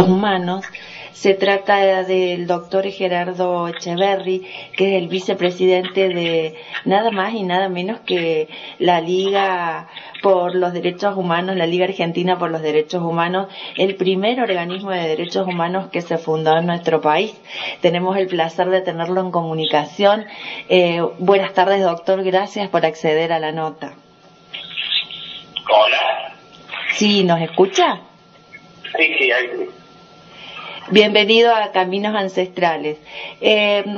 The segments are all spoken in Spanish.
Humanos. Se trata del doctor Gerardo Echeverri, que es el vicepresidente de nada más y nada menos que la Liga por los Derechos Humanos, la Liga Argentina por los Derechos Humanos, el primer organismo de derechos humanos que se fundó en nuestro país. Tenemos el placer de tenerlo en comunicación. Buenas tardes, doctor, gracias por acceder a la nota. Hola. ¿Sí, nos escucha? Sí, ahí. Bienvenido a Caminos Ancestrales.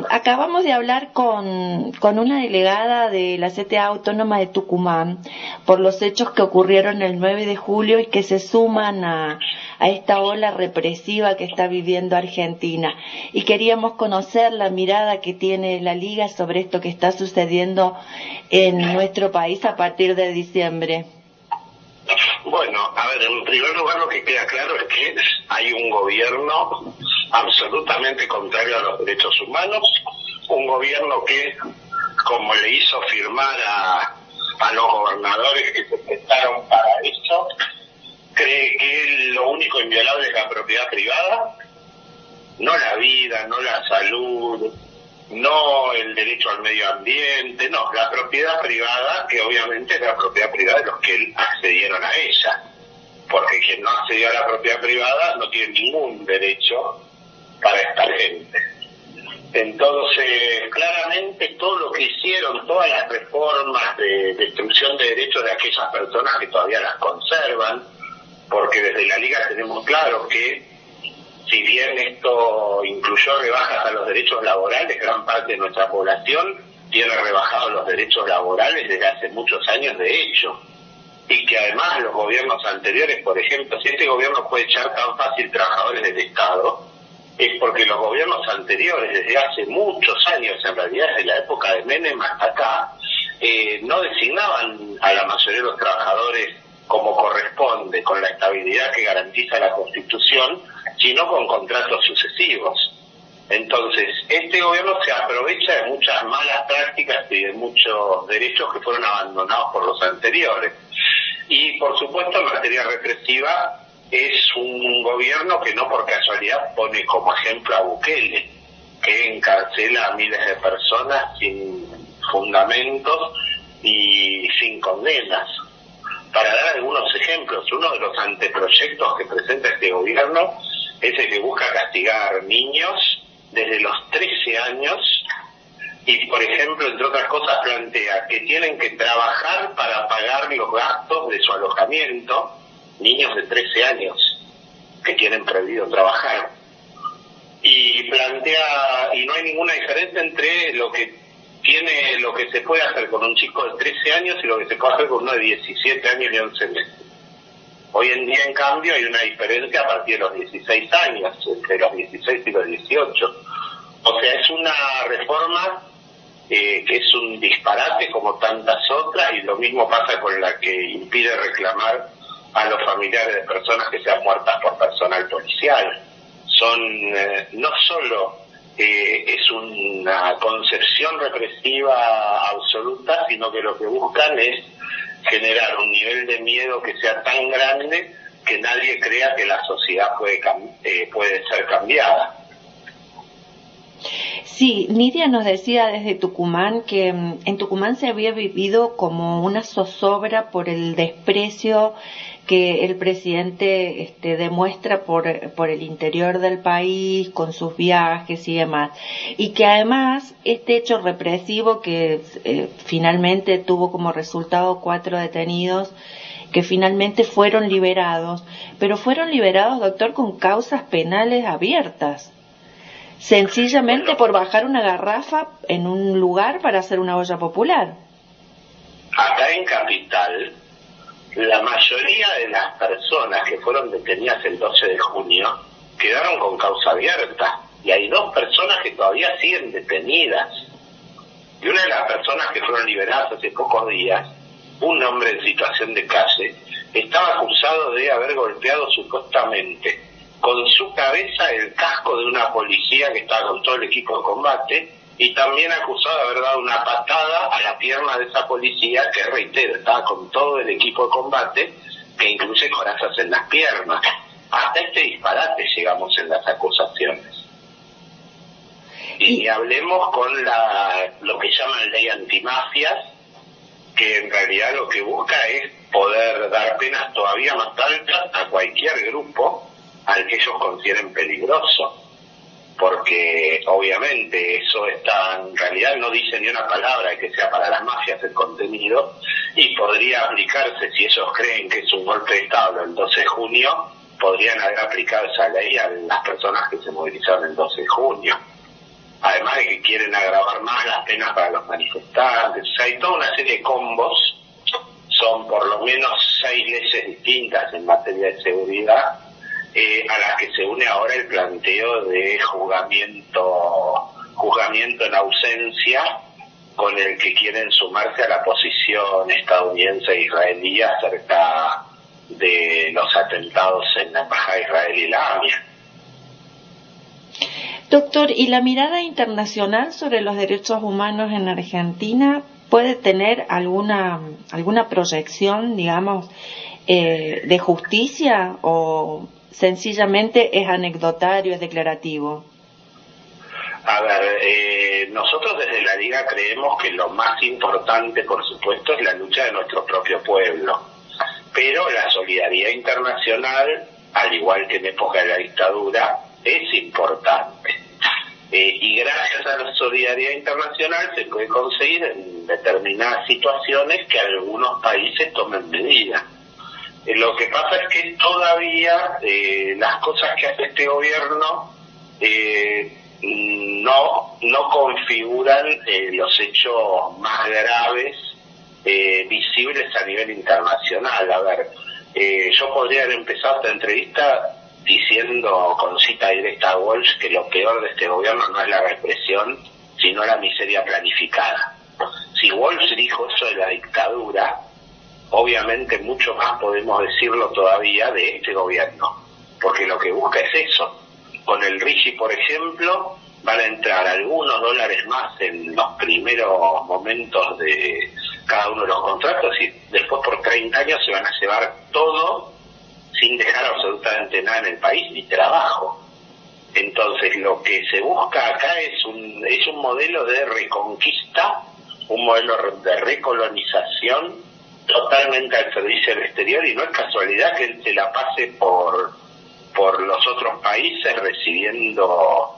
Acabamos de hablar con una delegada de la CTA Autónoma de Tucumán por los hechos que ocurrieron el 9 de julio y que se suman a esta ola represiva que está viviendo Argentina. Y queríamos conocer la mirada que tiene la Liga sobre esto que está sucediendo en nuestro país a partir de diciembre. Bueno, a ver, en primer lugar lo que queda claro es que hay un gobierno absolutamente contrario a los derechos humanos, un gobierno que, como le hizo firmar a los gobernadores que se prestaron para eso, cree que lo único inviolable es la propiedad privada, no la vida, no la salud, no el derecho al medio ambiente, no, la propiedad privada, que obviamente es la propiedad privada de los que accedieron a ella, porque quien no accedió a la propiedad privada no tiene ningún derecho para esta gente. Entonces, claramente todo lo que hicieron, todas las reformas de destrucción de derechos de aquellas personas que todavía las conservan, porque desde la Liga tenemos claro que si bien esto incluyó rebajas a los derechos laborales, gran parte de nuestra población tiene rebajados los derechos laborales desde hace muchos años de hecho. Y que además los gobiernos anteriores, por ejemplo, si este gobierno puede echar tan fácil trabajadores del Estado, es porque los gobiernos anteriores, desde hace muchos años, en realidad desde la época de Menem hasta acá, no designaban a la mayoría de los trabajadores como corresponde, con la estabilidad que garantiza la Constitución, sino con contratos sucesivos. Entonces, este gobierno se aprovecha de muchas malas prácticas y de muchos derechos que fueron abandonados por los anteriores. Y, por supuesto, en materia represiva, es un gobierno que no por casualidad pone como ejemplo a Bukele, que encarcela a miles de personas sin fundamentos y sin condenas. Para dar algunos ejemplos, uno de los anteproyectos que presenta este gobierno es el que busca castigar niños desde los 13 años y, por ejemplo, entre otras cosas, plantea que tienen que trabajar para pagar los gastos de su alojamiento, niños de 13 años que tienen prohibido trabajar. Y plantea, y no hay ninguna diferencia entre lo que se puede hacer con un chico de 13 años y lo que se puede hacer con uno de 17 años y 11 meses. Hoy en día, en cambio, hay una diferencia a partir de los 16 años, entre los 16 y los 18. O sea, es una reforma que es un disparate como tantas otras, y lo mismo pasa con la que impide reclamar a los familiares de personas que sean muertas por personal policial. No solo es una concepción represiva absoluta, sino que lo que buscan es generar un nivel de miedo que sea tan grande que nadie crea que la sociedad puede ser cambiada. Sí, Nidia nos decía desde Tucumán que en Tucumán se había vivido como una zozobra por el desprecio que el presidente demuestra por el interior del país, con sus viajes y demás. Y que además este hecho represivo que finalmente tuvo como resultado 4 detenidos, que finalmente fueron liberados, pero fueron liberados, doctor, con causas penales abiertas. Sencillamente por bajar una garrafa en un lugar para hacer una olla popular. Acá en Capital, la mayoría de las personas que fueron detenidas el 12 de junio quedaron con causa abierta. Y hay 2 personas que todavía siguen detenidas. Y una de las personas que fueron liberadas hace pocos días, un hombre en situación de calle, estaba acusado de haber golpeado supuestamente con su cabeza el casco de una policía que estaba con todo el equipo de combate, y también acusado de haber dado una patada a la pierna de esa policía que, reitero, estaba con todo el equipo de combate, que incluye corazas en las piernas. Hasta este disparate llegamos Y ni hablemos con lo que llaman ley antimafias, que en realidad lo que busca es poder dar penas todavía más altas a cualquier grupo al que ellos consideren peligroso. Porque obviamente eso en realidad no dice ni una palabra de que sea para las mafias el contenido, y podría aplicarse, si ellos creen que es un golpe de Estado el 12 de junio, podrían haber aplicado esa ley a las personas que se movilizaron el 12 de junio. Además de que quieren agravar más las penas para los manifestantes. O sea, hay toda una serie de combos, son por lo menos 6 leyes distintas en materia de seguridad, a las que se une ahora el planteo de juzgamiento en ausencia, con el que quieren sumarse a la posición estadounidense e israelí acerca de los atentados en la embajada de Israel y la AMIA. Doctor, ¿y la mirada internacional sobre los derechos humanos en Argentina puede tener alguna proyección, digamos, de justicia, o sencillamente es anecdotario, es declarativo? A ver, nosotros desde la Liga creemos que lo más importante, por supuesto, es la lucha de nuestro propio pueblo. Pero la solidaridad internacional, al igual que en época de la dictadura, es importante. Y gracias a la solidaridad internacional se puede conseguir en determinadas situaciones que algunos países tomen medidas. Lo que pasa es que todavía las cosas que hace este gobierno no configuran los hechos más graves visibles a nivel internacional. A ver, yo podría haber empezado esta entrevista diciendo con cita directa a Walsh que lo peor de este gobierno no es la represión, sino la miseria planificada. Si Walsh dijo eso de la dictadura, obviamente mucho más podemos decirlo todavía de este gobierno, porque lo que busca es eso. Con el RIGI, por ejemplo, van a entrar algunos dólares más en los primeros momentos de cada uno de los contratos, y después por 30 años se van a llevar todo sin dejar absolutamente nada en el país, ni trabajo. Entonces lo que se busca acá es un modelo de reconquista, un modelo de recolonización totalmente al servicio del exterior, y no es casualidad que él se la pase por los otros países recibiendo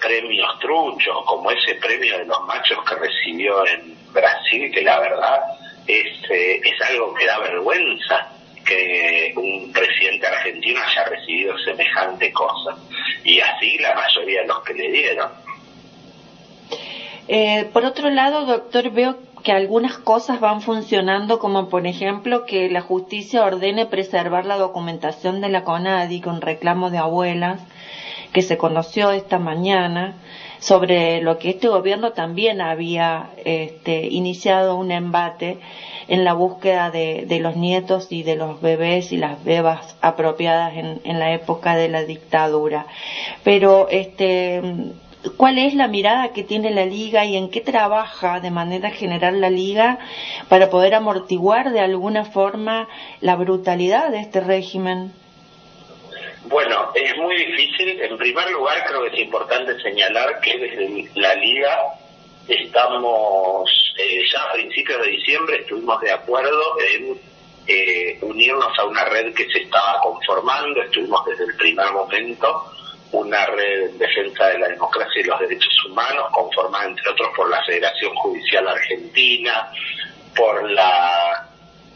premios truchos, como ese premio de los machos que recibió en Brasil, que la verdad es algo que da vergüenza que un presidente argentino haya recibido semejante cosa, y así la mayoría de los que le dieron. Por otro lado, doctor, veo que algunas cosas van funcionando, como por ejemplo que la justicia ordene preservar la documentación de la CONADI con reclamo de abuelas, que se conoció esta mañana, sobre lo que este gobierno también había iniciado un embate en la búsqueda de los nietos y de los bebés y las bebas apropiadas en la época de la dictadura. Pero ¿cuál es la mirada que tiene la Liga y en qué trabaja de manera general la Liga para poder amortiguar de alguna forma la brutalidad de este régimen? Bueno, es muy difícil. En primer lugar, creo que es importante señalar que desde la Liga estamos, ya a principios de diciembre estuvimos de acuerdo en unirnos a una red que se estaba conformando. Estuvimos desde el primer momento una red en defensa de la democracia y los derechos humanos, conformada entre otros por la Federación Judicial Argentina, por la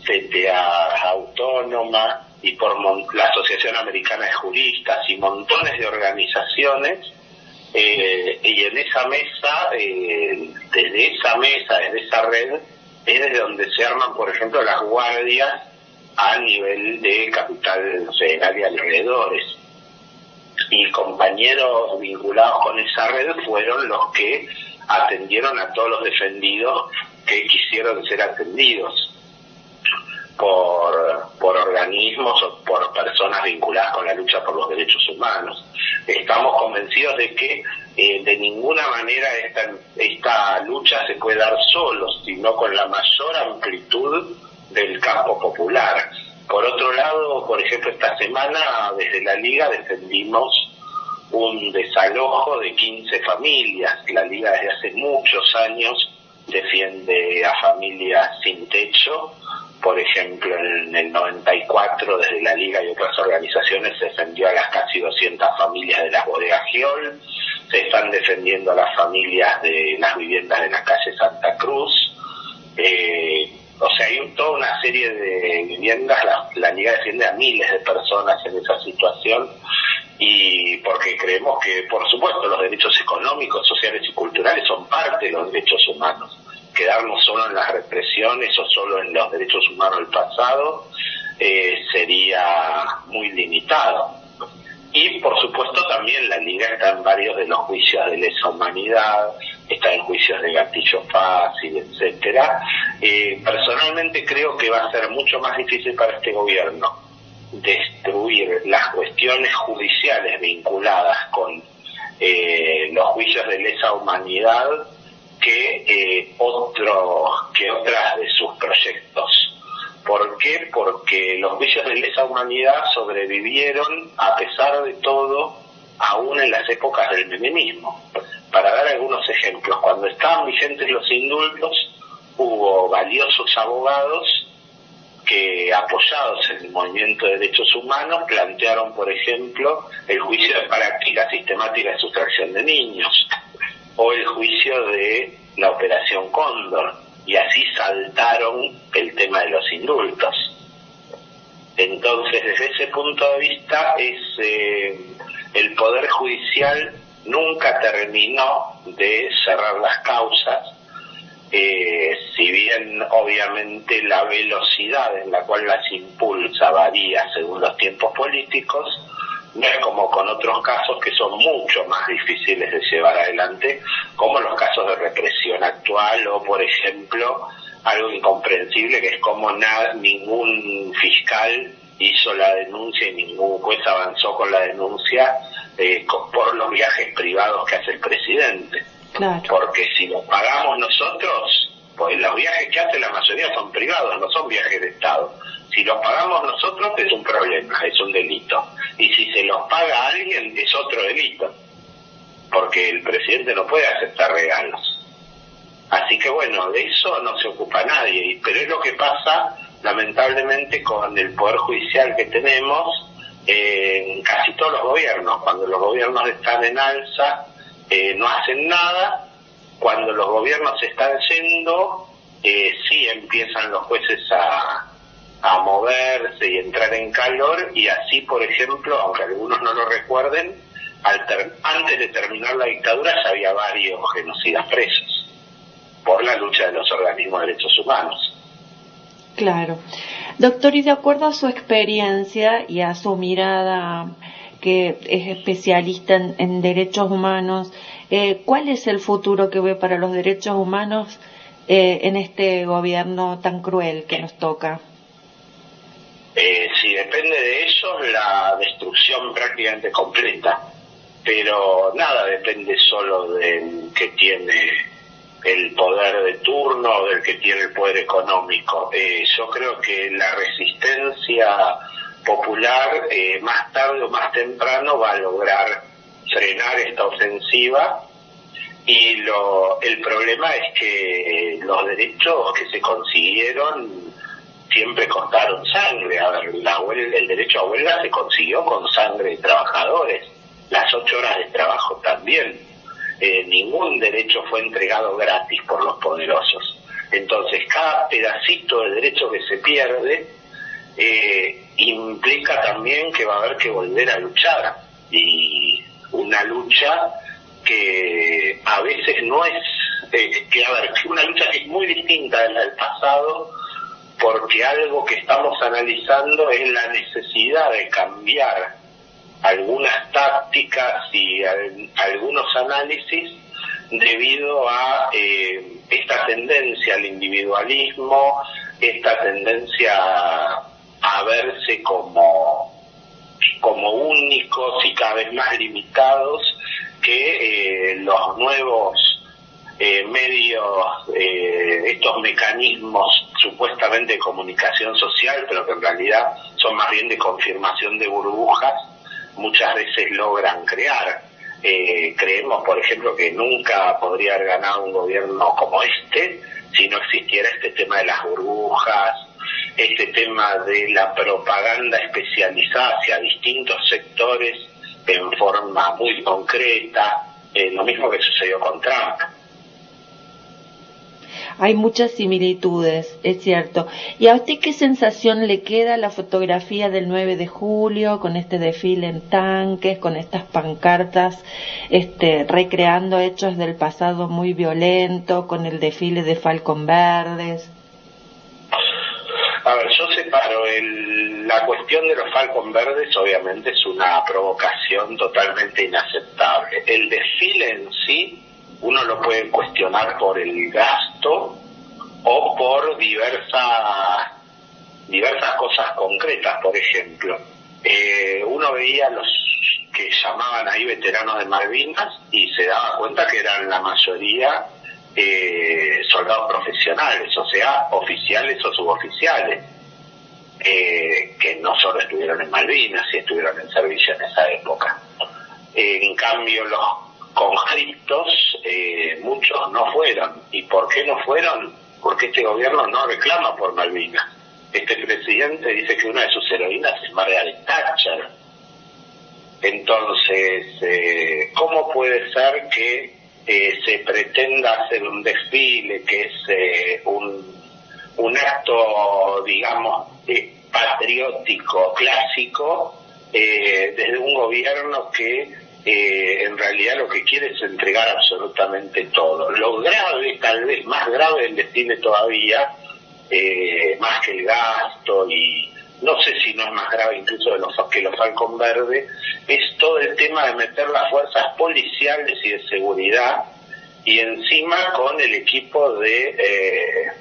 CTA Autónoma y por la Asociación Americana de Juristas y montones de organizaciones, y en esa mesa, desde esa red, es desde donde se arman, por ejemplo, las guardias a nivel de Capital Federal y alrededores. Y compañeros vinculados con esa red fueron los que atendieron a todos los defendidos que quisieron ser atendidos por organismos o por personas vinculadas con la lucha por los derechos humanos. Estamos convencidos de que de ninguna manera esta lucha se puede dar solo, sino con la mayor amplitud del campo popular. Por otro lado, por ejemplo, esta semana desde la Liga defendimos un desalojo de 15 familias. La Liga desde hace muchos años defiende a familias sin techo. Por ejemplo, en el 94, desde la Liga y otras organizaciones, se defendió a las casi 200 familias de las bodegas Giol. Se están defendiendo a las familias de las viviendas de la calle Santa Cruz. O sea, hay toda una serie de viviendas. La Liga defiende a miles de personas en esa situación, y porque creemos que, por supuesto, los derechos económicos, sociales y culturales son parte de los derechos humanos. Quedarnos solo en las represiones o solo en los derechos humanos del pasado sería muy limitado. Y, por supuesto, también la Liga está en varios de los juicios de lesa humanidad, está en juicios de gatillo fácil, etcétera. Personalmente creo que va a ser mucho más difícil para este gobierno destruir las cuestiones judiciales vinculadas con los juicios de lesa humanidad que otras de sus proyectos. ¿Por qué? Porque los juicios de lesa humanidad sobrevivieron, a pesar de todo, aún en las épocas del menemismo. Para dar algunos ejemplos, cuando estaban vigentes los indultos, hubo valiosos abogados que, apoyados en el movimiento de derechos humanos, plantearon, por ejemplo, el juicio de práctica sistemática de sustracción de niños, o el juicio de la Operación Cóndor, y así saltaron el tema de los indultos. Entonces, desde ese punto de vista, el Poder Judicial nunca terminó de cerrar las causas, si bien obviamente la velocidad en la cual las impulsa varía según los tiempos políticos. No es como con otros casos que son mucho más difíciles de llevar adelante, como los casos de represión actual, o, por ejemplo, algo incomprensible, que es como ningún fiscal hizo la denuncia y ningún juez avanzó con la denuncia por los viajes privados que hace el presidente. Claro. Porque si los pagamos nosotros, pues los viajes que hace la mayoría son privados, no son viajes de Estado. Si los pagamos nosotros es un problema, es un delito. Y si se los paga alguien es otro delito, porque el presidente no puede aceptar regalos. Así que bueno, de eso no se ocupa nadie, pero es lo que pasa lamentablemente con el Poder Judicial que tenemos en casi todos los gobiernos. Cuando los gobiernos están en alza, no hacen nada. Cuando los gobiernos se están yendo, sí empiezan los jueces a moverse y entrar en calor, y así, por ejemplo, aunque algunos no lo recuerden, antes de terminar la dictadura ya había varios genocidas presos por la lucha de los organismos de derechos humanos. Claro. Doctor, y de acuerdo a su experiencia y a su mirada, que es especialista en derechos humanos, ¿cuál es el futuro que ve para los derechos humanos en este gobierno tan cruel que nos toca? Si depende de ellos, la destrucción prácticamente completa, pero nada depende solo del que tiene el poder de turno o del que tiene el poder económico. Yo creo que la resistencia popular, más tarde o más temprano, va a lograr frenar esta ofensiva, y el problema es que los derechos que se consiguieron siempre costaron sangre. A ver, el derecho a huelga se consiguió con sangre de trabajadores, las 8 horas de trabajo también. Ningún derecho fue entregado gratis por los poderosos. Entonces, cada pedacito de derecho que se pierde implica también que va a haber que volver a luchar, y una lucha que a veces no es, una lucha que es muy distinta de la del pasado, porque algo que estamos analizando es la necesidad de cambiar algunas tácticas y algunos análisis debido a esta tendencia al individualismo, esta tendencia a verse como únicos y cada vez más limitados, que los nuevos medios, estos mecanismos supuestamente de comunicación social, pero que en realidad son más bien de confirmación de burbujas, muchas veces logran crear. Creemos, por ejemplo, que nunca podría haber ganado un gobierno como este si no existiera este tema de las burbujas, este tema de la propaganda especializada hacia distintos sectores en forma muy concreta, lo mismo que sucedió con Trump. Hay muchas similitudes, es cierto. ¿Y a usted qué sensación le queda la fotografía del 9 de julio, con este desfile en tanques, con estas pancartas, recreando hechos del pasado muy violento, con el desfile de Falcon Verdes? A ver, yo separo la cuestión de los Falcon Verdes, obviamente es una provocación totalmente inaceptable. El desfile en sí, uno lo puede cuestionar por el gasto o por diversas cosas concretas. Por ejemplo, uno veía los que llamaban ahí veteranos de Malvinas y se daba cuenta que eran la mayoría soldados profesionales, o sea, oficiales o suboficiales, que no solo estuvieron en Malvinas, y estuvieron en servicio en esa época. En cambio, los conscriptos, muchos no fueron. ¿Y por qué no fueron? Porque este gobierno no reclama por Malvinas. Este presidente dice que una de sus heroínas es Margaret Thatcher. Entonces, ¿cómo puede ser que se pretenda hacer un desfile que es un acto, digamos, patriótico, clásico, desde un gobierno que en realidad lo que quiere es entregar absolutamente todo? Lo grave, tal vez más grave del desfile todavía, más que el gasto, y no sé si no es más grave incluso que los Falcon Verde, es todo el tema de meter las fuerzas policiales y de seguridad, y encima con el equipo de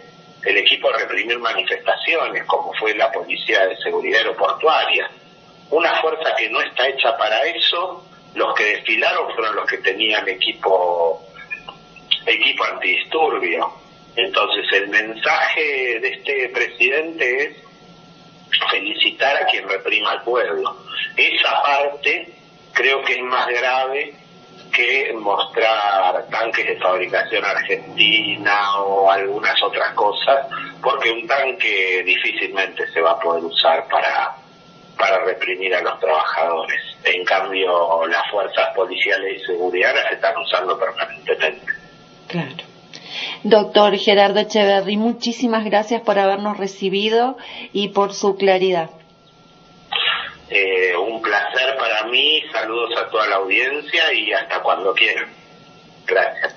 reprimir manifestaciones, como fue la Policía de Seguridad Aeroportuaria. Una fuerza que no está hecha para eso. Los que desfilaron fueron los que tenían equipo antidisturbio. Entonces el mensaje de este presidente es felicitar a quien reprima al pueblo. Esa parte creo que es más grave que mostrar tanques de fabricación argentina o algunas otras cosas, porque un tanque difícilmente se va a poder usar para reprimir a los trabajadores. En cambio, las fuerzas policiales y seguridad las están usando permanentemente. Claro. Doctor Gerardo Echeverri, muchísimas gracias por habernos recibido y por su claridad. Un placer para mí, saludos a toda la audiencia y hasta cuando quieran. Gracias.